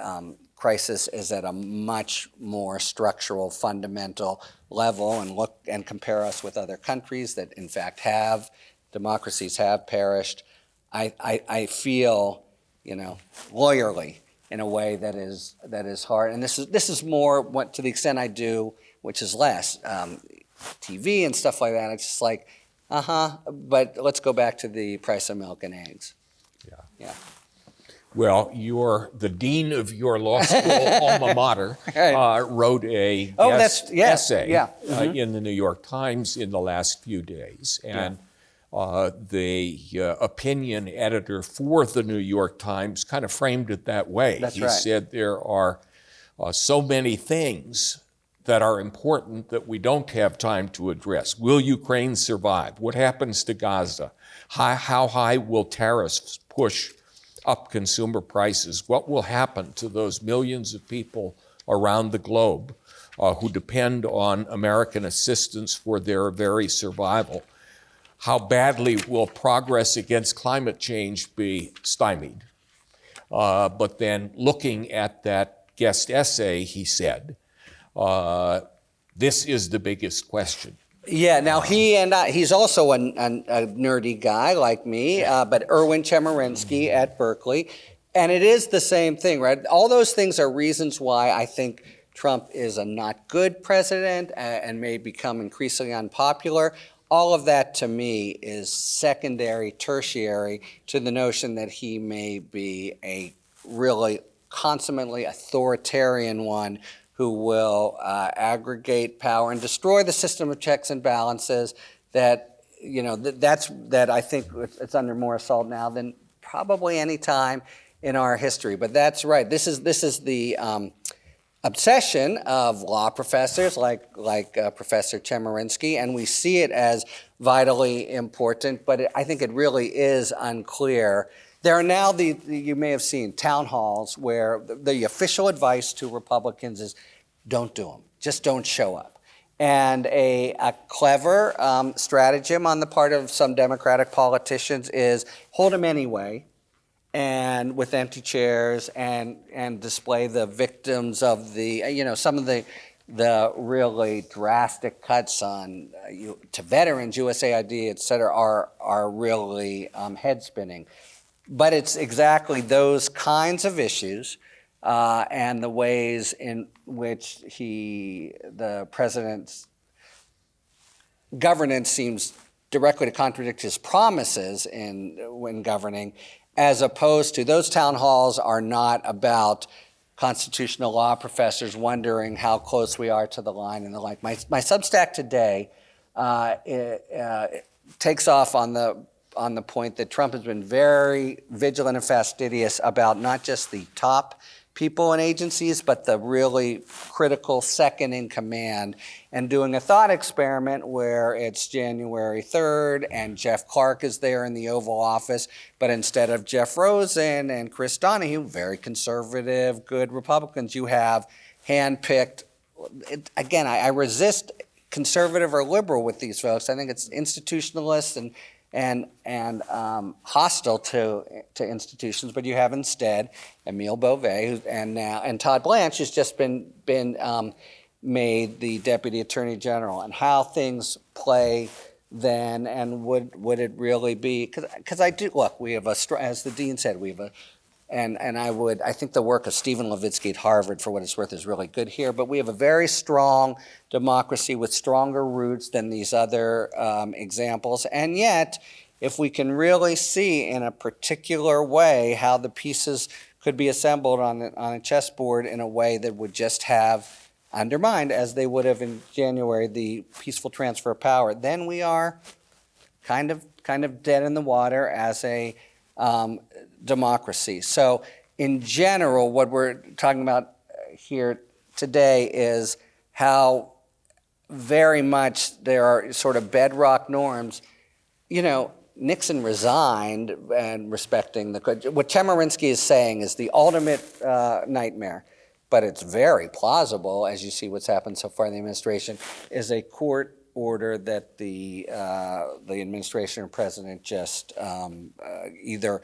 crisis is at a much more structural, fundamental level, and look and compare us with other countries that in fact democracies have perished. I feel, you know, lawyerly in a way that is hard, and this is more what, to the extent I do, which is less TV and stuff like that. It's just like, but let's go back to the price of milk and eggs. Yeah. Well, the dean of your law school alma mater wrote a essay in the New York Times in the last few days. And the opinion editor for the New York Times kind of framed it that way. He said there are so many things that are important that we don't have time to address. Will Ukraine survive? What happens to Gaza? How high will tariffs push up consumer prices? What will happen to those millions of people around the globe who depend on American assistance for their very survival? How badly will progress against climate change be stymied? But then looking at that guest essay, he said, this is the biggest question. Yeah, now he's also a nerdy guy like me, but Erwin Chemerinsky at Berkeley. And it is the same thing, right? All those things are reasons why I think Trump is a not good president and may become increasingly unpopular. All of that to me is secondary, tertiary to the notion that he may be a really consummately authoritarian one who will aggregate power and destroy the system of checks and balances. That, you know, that I think it's under more assault now than probably any time in our history. But that's right. This is the obsession of law professors like Professor Chemerinsky, and we see it as vitally important. But I think it really is unclear. There are now you may have seen town halls where the official advice to Republicans is don't do them, just don't show up. And a clever stratagem on the part of some Democratic politicians is hold them anyway, and with empty chairs and display the victims of some of the really drastic cuts on to veterans, USAID, et cetera, are really head spinning. But it's exactly those kinds of issues and the ways in which the president's governance seems directly to contradict his promises when governing, as opposed to those town halls are not about constitutional law professors wondering how close we are to the line and the like. My Substack today takes off on the point that Trump has been very vigilant and fastidious about not just the top people and agencies, but the really critical second in command, and doing a thought experiment where it's January 3rd and Jeff Clark is there in the Oval Office, but instead of Jeff Rosen and Chris Donahue, very conservative, good Republicans, you have handpicked. Again, I resist conservative or liberal with these folks. I think it's institutionalist and hostile to institutions, but you have instead Emile Beauvais and Todd Blanche, who's just been made the Deputy Attorney General, and how things play then, and would it really be? Because I do look. We have as the dean said, we have I think the work of Stephen Levitsky at Harvard, for what it's worth, is really good here. But we have a very strong democracy with stronger roots than these other examples. And yet, if we can really see in a particular way how the pieces could be assembled on a chessboard in a way that would just have undermined, as they would have in January, the peaceful transfer of power, then we are kind of dead in the water as a democracy. So in general, what we're talking about here today is how very much there are sort of bedrock norms. You know, Nixon resigned and respecting what Chemerinsky is saying is the ultimate nightmare, but it's very plausible, as you see what's happened so far in the administration, is a court order that the administration or president just either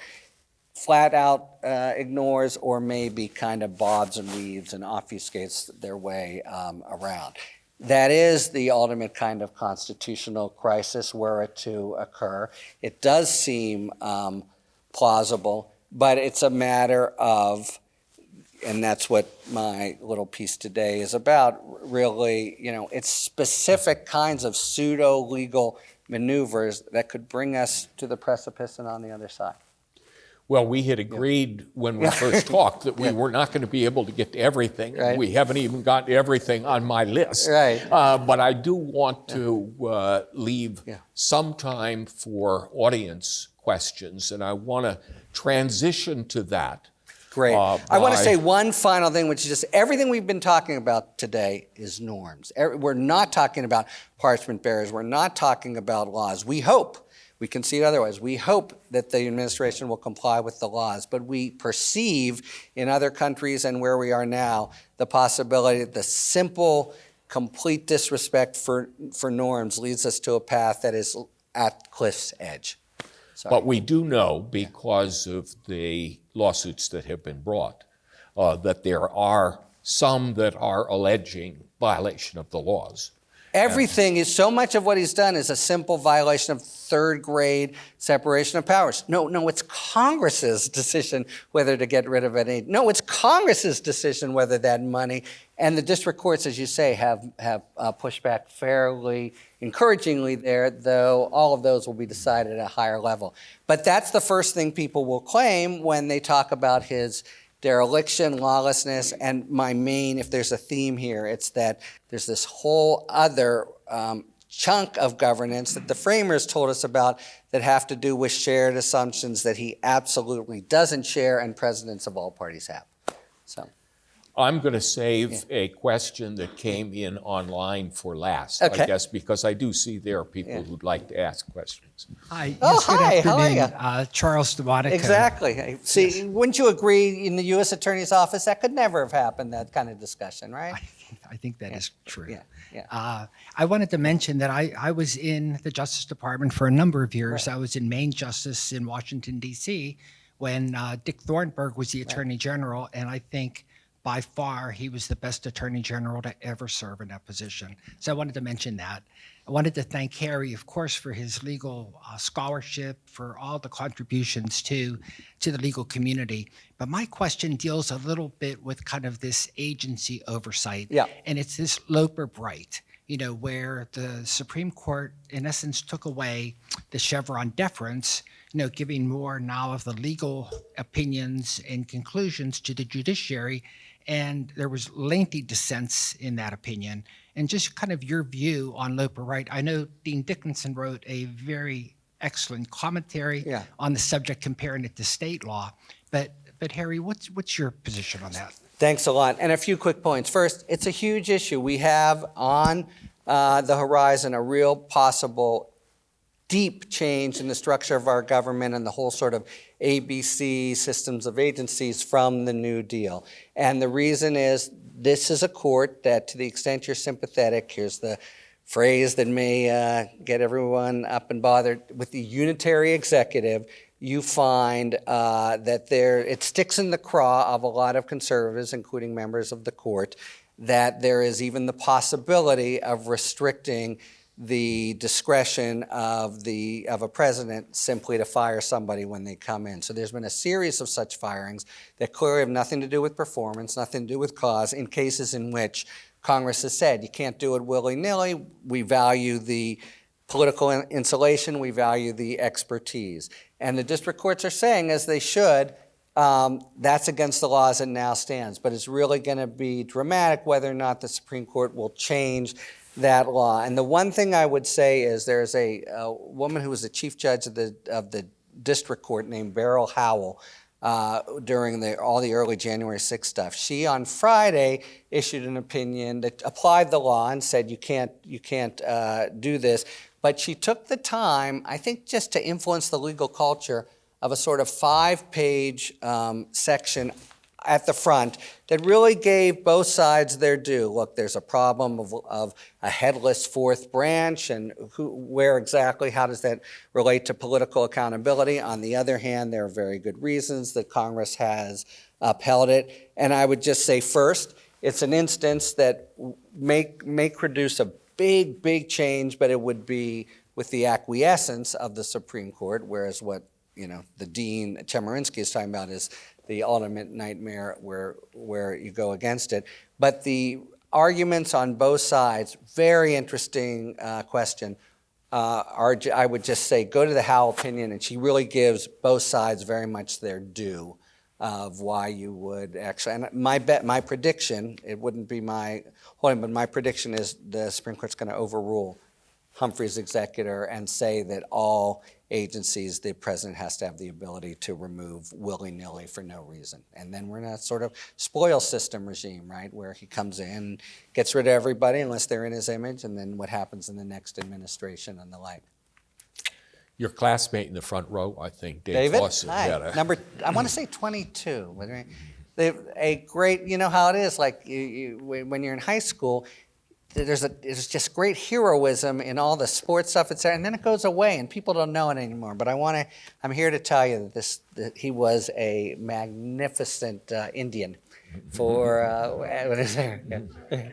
flat out ignores or maybe kind of bobs and weaves and obfuscates their way around. That is the ultimate kind of constitutional crisis were it to occur. It does seem plausible, but it's a matter of, and that's what my little piece today is about, really, you know, it's specific kinds of pseudo-legal maneuvers that could bring us to the precipice and on the other side. Well, we had agreed when we first talked that we were not going to be able to get to everything. Right. We haven't even gotten to everything on my list. Right. But I do want to leave some time for audience questions, and I want to transition to that. Great. I want to say one final thing, which is just everything we've been talking about today is norms. We're not talking about parchment bearers. We're not talking about laws. We hope. We concede otherwise. We hope that the administration will comply with the laws, but we perceive in other countries and where we are now the possibility that the simple, complete disrespect for norms leads us to a path that is at cliff's edge. Sorry. But we do know, because of the lawsuits that have been brought, that there are some that are alleging violation of the laws. Everything is, so much of what he's done is a simple violation of third grade separation of powers. No, it's Congress's decision whether to get rid of any. No, it's Congress's decision whether that money, and the district courts, as you say, have pushed back fairly encouragingly there, though all of those will be decided at a higher level. But that's the first thing people will claim when they talk about his dereliction, lawlessness, and my main, if there's a theme here, it's that there's this whole other chunk of governance that the framers told us about that have to do with shared assumptions that he absolutely doesn't share and presidents of all parties have. So I'm going to save a question that came in online for last, Okay. I guess, because I do see there are people who'd like to ask questions. Hi. Oh, Yes, good hi. How are afternoon. Charles DeMonica. exactly. See, wouldn't you agree in the U.S. Attorney's Office that could never have happened, that kind of discussion, right? I think that is true. Yeah. I wanted to mention that I was in the Justice Department for a number of years. I was in Main Justice in Washington, D.C. when Dick Thornburgh was the Attorney General, and I think by far he was the best Attorney General to ever serve in that position. So I wanted to mention that. I wanted to thank Harry, of course, for his legal scholarship, for all the contributions to the legal community. But my question deals a little bit with kind of this agency oversight. Yeah. And it's this Loper-Bright, you know, where the Supreme Court, in essence, took away the Chevron deference, you know, giving more now of the legal opinions and conclusions to the judiciary. And there was lengthy dissents in that opinion. And just kind of your view on Loper-Bright. I know Dean Dickinson wrote a very excellent commentary on the subject, comparing it to state law. But Harry, what's your position on that? Thanks a lot. And a few quick points. First, it's a huge issue. We have on the horizon a real possible deep change in the structure of our government and the whole sort of ABC systems of agencies from the New Deal. And the reason is this is a court that, to the extent you're sympathetic, here's the phrase that may get everyone up and bothered, with the unitary executive, you find that it sticks in the craw of a lot of conservatives, including members of the court, that there is even the possibility of restricting the discretion of a president simply to fire somebody when they come in. So there's been a series of such firings that clearly have nothing to do with performance, nothing to do with cause, in cases in which Congress has said you can't do it willy-nilly. We value the political insulation, we value the expertise. And the district courts are saying, as they should, That's against the law as it now stands. But it's really going to be dramatic whether or not the Supreme Court will change that law. And the one thing I would say is there's a woman who was the chief judge of the district court named Beryl Howell during all the early January 6th stuff. She on Friday issued an opinion that applied the law and said you can't do this. But she took the time, I think, just to influence the legal culture of a sort of 5-page section at the front that really gave both sides their due. Look, there's a problem of a headless fourth branch, and where exactly, how does that relate to political accountability? On the other hand, there are very good reasons that Congress has upheld it. And I would just say first, it's an instance that may produce a big change, but it would be with the acquiescence of the Supreme Court, whereas what the Dean Chemerinsky is talking about is the ultimate nightmare where you go against it. But the arguments on both sides, very interesting question. I would just say go to the Howell opinion, and she really gives both sides very much their due of why you would actually. And my prediction, it wouldn't be my holding, but my prediction is the Supreme Court's going to overrule Humphrey's executor and say that all agencies, the president has to have the ability to remove willy-nilly for no reason. And then we're in a sort of spoil system regime, right, where he comes in, gets rid of everybody unless they're in his image, and then what happens in the next administration and the like. Your classmate in the front row, I think, David? Lawson. Hi. I want to say 22. A great, you know how it is, like when you're in high school, there's just great heroism in all the sports stuff, etc., and then it goes away and people don't know it anymore. But I'm here to tell you that he was a magnificent Indian for what is there? Yeah.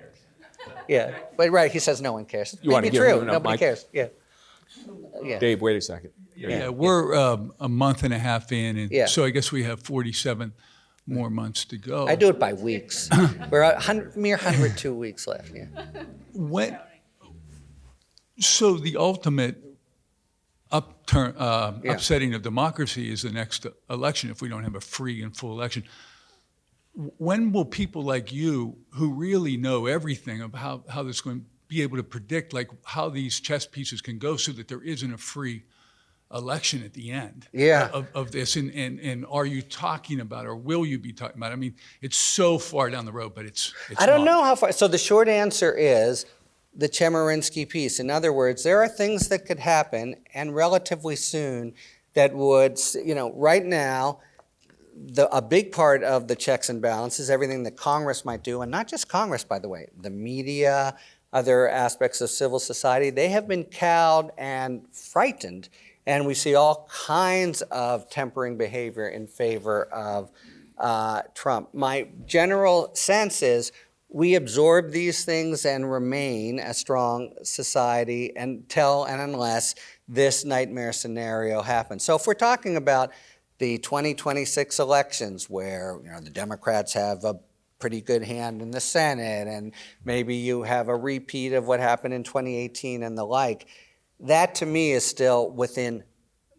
Yeah, but right, he says no one cares. You want to Maybe give true. him a Nobody mic? cares. Yeah. Dave, wait a second. Yeah, we're a month and a half in, and Yeah. so I guess we have 47 more months to go. I do it by weeks. We're a mere 102 weeks left. Yeah. So the ultimate upsetting of democracy is the next election if we don't have a free and full election. When will people like you, who really know everything of how this is going to be able to predict like how these chess pieces can go so that there isn't a free election at the end of this, and are you talking about, or will you be talking about? I mean, it's so far down the road, but it's I don't not. know how far. So the short answer is the Chemerinsky piece. In other words, there are things that could happen, and relatively soon, that would, right now, a big part of the checks and balances, everything that Congress might do, and not just Congress, by the way, the media, other aspects of civil society, they have been cowed and frightened. And we see all kinds of tempering behavior in favor of Trump. My general sense is we absorb these things and remain a strong society until and unless this nightmare scenario happens. So if we're talking about the 2026 elections where the Democrats have a pretty good hand in the Senate and maybe you have a repeat of what happened in 2018 and the like, that to me is still within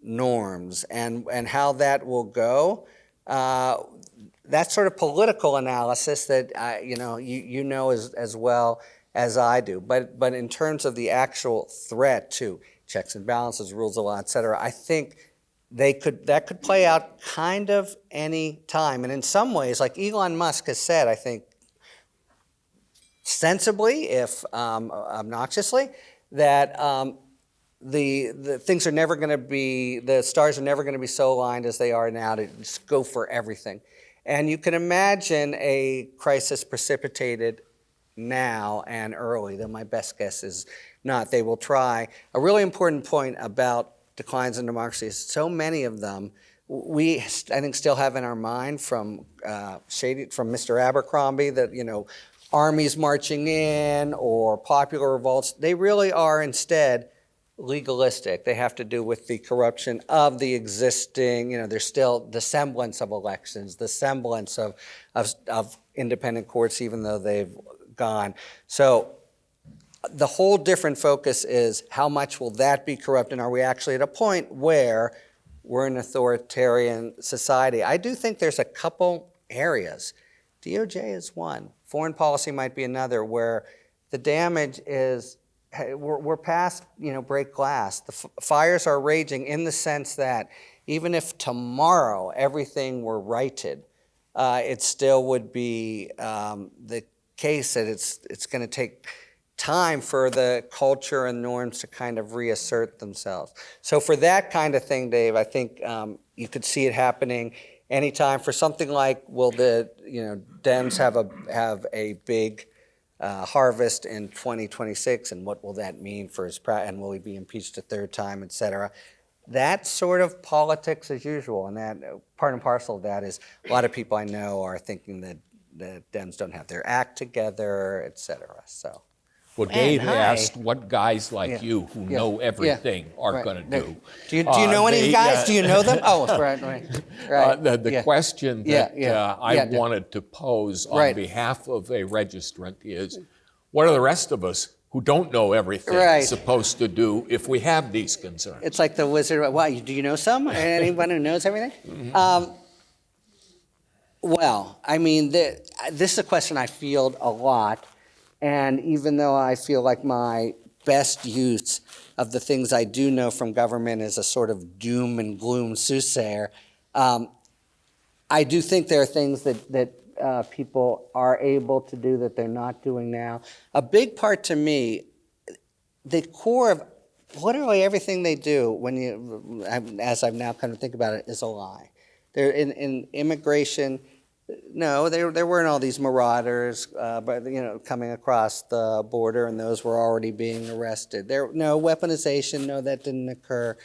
norms, and how that will go. That's sort of political analysis that you know as well as I do. But in terms of the actual threat to checks and balances, rules of law, et cetera, I think that could play out kind of any time. And in some ways, like Elon Musk has said, I think sensibly, if obnoxiously, that the things are never going to be, the stars are never going to be so aligned as they are now to just go for everything. And you can imagine a crisis precipitated now and early, though my best guess is not. They will try. A really important point about declines in democracy is so many of them we, I think, still have in our mind from Mr. Abercrombie that, armies marching in or popular revolts. They really are instead legalistic. They have to do with the corruption of the existing, there's still the semblance of elections, the semblance of independent courts, even though they've gone. So the whole different focus is how much will that be corrupt, and are we actually at a point where we're an authoritarian society. I do think there's a couple areas. DOJ is one. Foreign policy might be another, where the damage is, hey, we're past, break glass. The fires are raging in the sense that even if tomorrow everything were righted, it still would be the case that it's going to take time for the culture and norms to kind of reassert themselves. So for that kind of thing, Dave, I think you could see it happening anytime. For something like, will the Dems have a big harvest in 2026, and what will that mean for his and will he be impeached a third time, et cetera? That sort of politics as usual, and that part and parcel of that is a lot of people I know are thinking that the Dems don't have their act together, et cetera. So. Well, Dave asked what guys like you who know everything are going to do. Do you know any guys? Do you know them? Oh, right. The question that I wanted to pose on behalf of a registrant is, what are the rest of us who don't know everything supposed to do if we have these concerns? It's like the Wizard. Wow, do you know some? Anyone who knows everything? Mm-hmm. Well, I mean, this is a question I field a lot. And even though I feel like my best use of the things I do know from government is a sort of doom and gloom soothsayer, I do think there are things that people are able to do that they're not doing now. A big part to me, the core of literally everything they do, as I've now kind of think about it, is a lie. They're in immigration. No, there weren't all these marauders, but coming across the border, and those were already being arrested. No weaponization. No, that didn't occur.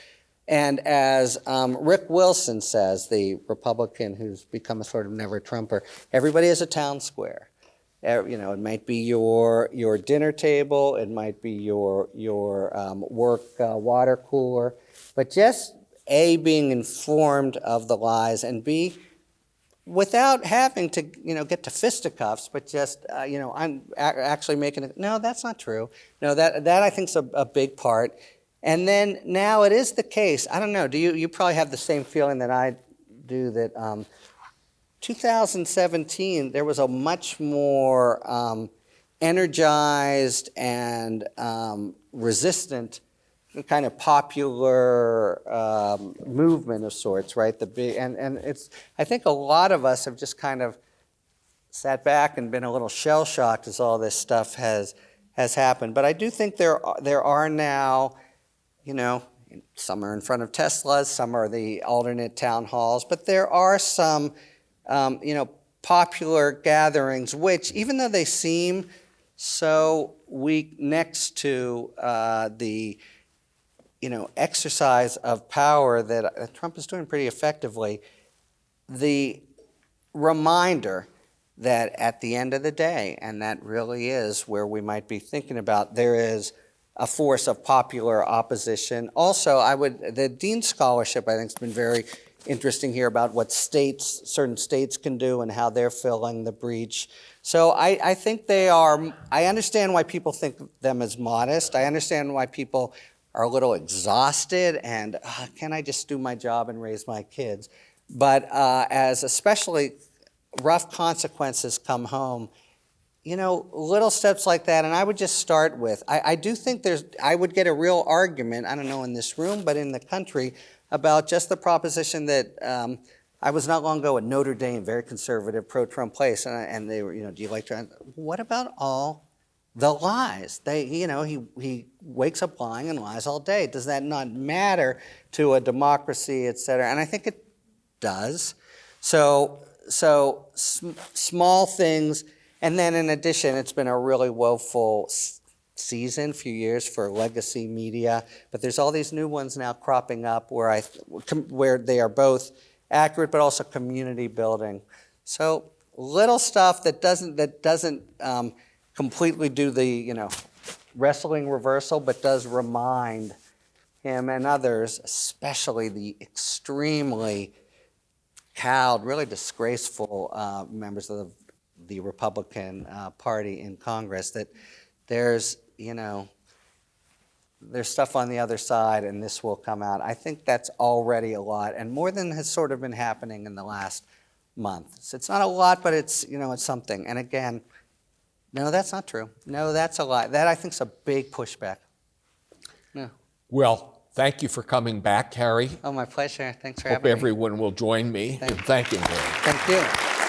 And as Rick Wilson says, the Republican who's become a sort of never-Trumper, everybody has a town square. It might be your dinner table, it might be your work water cooler, but just A, being informed of the lies, and B, without having to, get to fisticuffs, but just, I'm actually making it, no, that's not true. No, that I think is a big part. And then now it is the case, I don't know, you probably have the same feeling that I do, that 2017, there was a much more energized and resistant kind of popular movement of sorts, right? And it's, I think a lot of us have just kind of sat back and been a little shell-shocked as all this stuff has happened. But I do think there are now, some are in front of Teslas, some are the alternate town halls, but there are some, popular gatherings which, even though they seem so weak next to the exercise of power that Trump is doing pretty effectively, the reminder that at the end of the day, and that really is where we might be thinking about, there is a force of popular opposition. Also, the Dean Scholarship, I think, has been very interesting here about what certain states can do and how they're filling the breach. So I think I understand why people think of them as modest. I understand why people are a little exhausted and can I just do my job and raise my kids? But as especially rough consequences come home, little steps like that, and I would just start with, I do think I would get a real argument, I don't know in this room, but in the country, about just the proposition that I was not long ago at Notre Dame, very conservative, pro-Trump place, and they were, do you like Trump? What about all the lies? He wakes up lying and lies all day. Does that not matter to a democracy, et cetera? And I think it does. So small things, and then in addition, it's been a really woeful season, few years for legacy media, but there's all these new ones now cropping up where they are both accurate but also community building. So little stuff that doesn't completely do the wrestling reversal, but does remind him and others, especially the extremely cowed, really disgraceful members of the Republican Party in Congress, that there's there's stuff on the other side and this will come out. I think that's already a lot, and more than has sort of been happening in the last month. So it's not a lot, but it's, it's something. And again, no, that's not true. No, that's a lie. That I think is a big pushback. No. Well, thank you for coming back, Harry. Oh, my pleasure. Thanks for Hope having me. everyone will join me in thanking Harry. Thank you.